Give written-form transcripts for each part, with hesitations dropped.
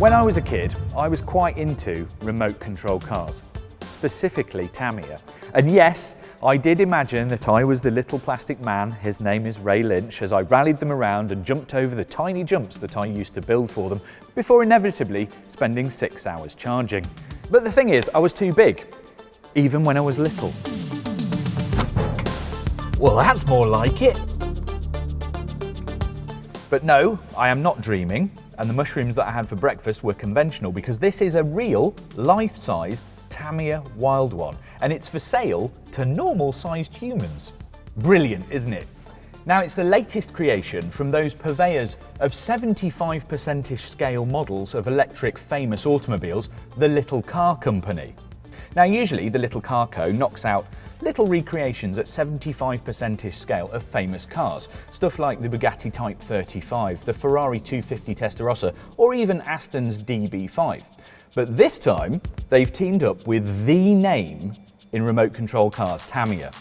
When I was a kid, I was quite into remote control cars, specifically Tamiya. And yes, I did imagine that I was the little plastic man, his name is Ray Lynch, as I rallied them around and jumped over the tiny jumps that I used to build for them, before inevitably spending 6 hours charging. But the thing is, I was too big, even when I was little. Well, that's more like it. But no, I am not dreaming, and the mushrooms that I had for breakfast were conventional, because this is a real, life-sized Tamiya Wild One, and it's for sale to normal-sized humans. Brilliant, isn't it? Now, it's the latest creation from those purveyors of 75%-ish scale models of electric famous automobiles, the Little Car Company. Now, usually the Little Car Co knocks out little recreations at 75%-ish scale of famous cars, stuff like the Bugatti Type 35, the Ferrari 250 Testarossa, or even Aston's DB5. But this time, they've teamed up with the name in remote control cars, Tamiya.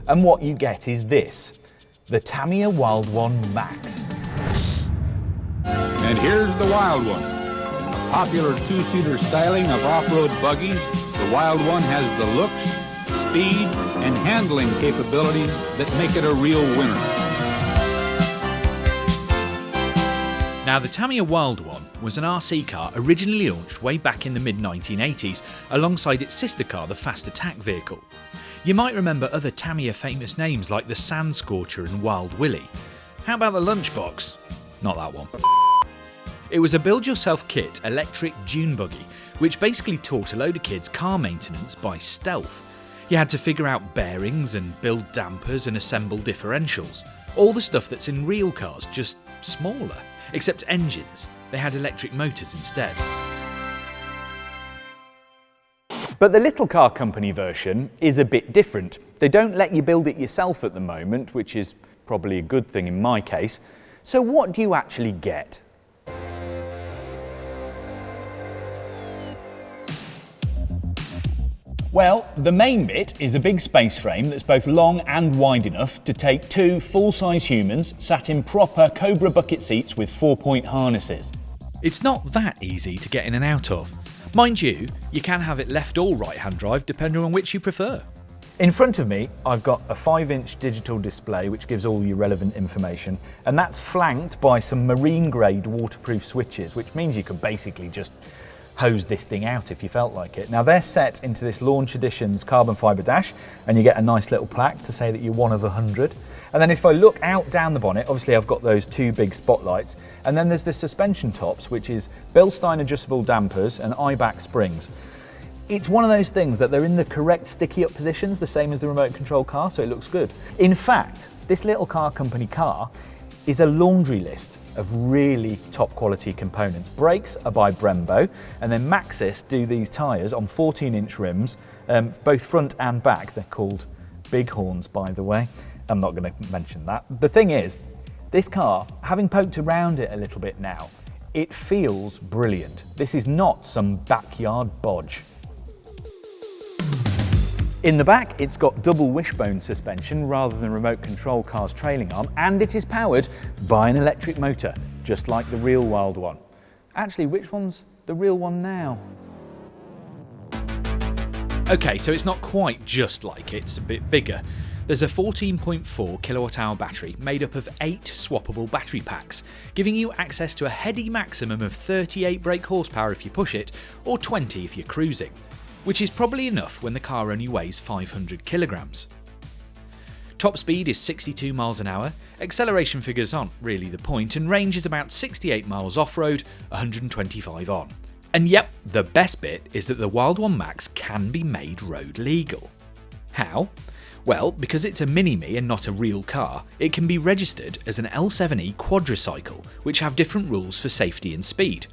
And what you get is this, the Tamiya Wild One Max. And here's the Wild One. In the popular two-seater styling of off-road buggies, the Wild One has the looks, speed, and handling capabilities that make it a real winner. Now, the Tamiya Wild One was an RC car originally launched way back in the mid-1980s alongside its sister car, the Fast Attack vehicle. You might remember other Tamiya famous names like the Sand Scorcher and Wild Willie. How about the Lunchbox? Not that one. It was a build-yourself kit electric dune buggy, which basically taught a load of kids car maintenance by stealth. You had to figure out bearings and build dampers and assemble differentials. All the stuff that's in real cars, just smaller. Except engines. They had electric motors instead. But the Little Car Company version is a bit different. They don't let you build it yourself at the moment, which is probably a good thing in my case. So what do you actually get? Well, the main bit is a big space frame that's both long and wide enough to take 2 full-size humans sat in proper Cobra bucket seats with 4-point harnesses. It's not that easy to get in and out of. Mind you, you can have it left or right-hand drive depending on which you prefer. In front of me, I've got a 5-inch digital display which gives all your relevant information, and that's flanked by some marine-grade waterproof switches, which means you could basically just hose this thing out if you felt like it. Now, they're set into this Launch Edition's carbon fibre dash, and you get a nice little plaque to say that you're one of 100. And then if I look out down the bonnet, obviously I've got those 2 big spotlights, and then there's the suspension tops, which is Bilstein adjustable dampers and Eibach springs. It's one of those things that they're in the correct sticky up positions, the same as the remote control car, so it looks good. In fact, this Little Car Company car is a laundry list of really top quality components. Brakes are by Brembo, and then Maxxis do these tyres on 14-inch rims, both front and back. They're called Bighorns, by the way. I'm not going to mention that. The thing is, this car, having poked around it a little bit now, it feels brilliant. This is not some backyard bodge. In the back, it's got double Wishbone suspension rather than remote control car's trailing arm, and it is powered by an electric motor, just like the real Wild One. Actually, which one's the real one now? Okay, so it's not quite just like it, it's a bit bigger. There's a 14.4 kilowatt-hour battery made up of 8 swappable battery packs, giving you access to a heady maximum of 38 brake horsepower if you push it, or 20 if you're cruising, which is probably enough when the car only weighs 500 kilograms. Top speed is 62 miles an hour, acceleration figures aren't really the point, and range is about 68 miles off-road, 125 on. And yep, the best bit is that the Wild One Max can be made road legal. How? Well, because it's a mini-me and not a real car, it can be registered as an L7E quadricycle, which have different rules for safety and speed.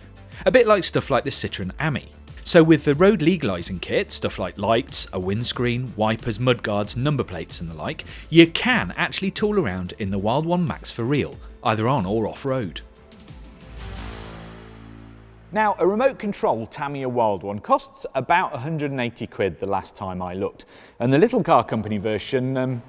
A bit like stuff like the Citroën Ami. So with the road legalising kit, stuff like lights, a windscreen, wipers, mudguards, number plates and the like, you can actually tool around in the Wild One Max for real, either on or off-road. Now, a remote control Tamiya Wild One costs about 180 quid the last time I looked, and the Little Car Company version,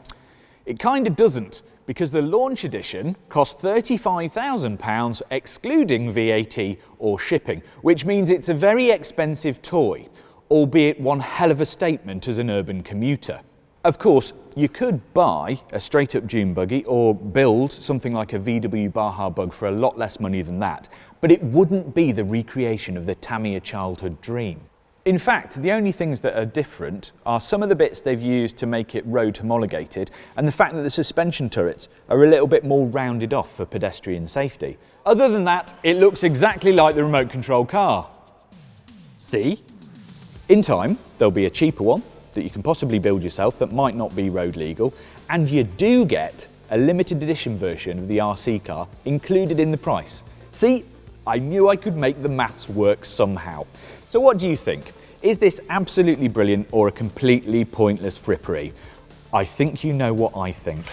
it kind of doesn't. because the launch edition cost £35,000 excluding VAT or shipping, which means it's a very expensive toy, albeit one hell of a statement as an urban commuter. Of course, you could buy a straight-up dune buggy or build something like a VW Baja Bug for a lot less money than that, but it wouldn't be the recreation of the Tamiya childhood dream. In fact, the only things that are different are some of the bits they've used to make it road homologated and the fact that the suspension turrets are a little bit more rounded off for pedestrian safety. Other than that, it looks exactly like the remote control car. See? In time, there'll be a cheaper one that you can possibly build yourself that might not be road legal, and you do get a limited edition version of the RC car included in the price. See? I knew I could make the maths work somehow. So what do you think? Is this absolutely brilliant or a completely pointless frippery? I think you know what I think.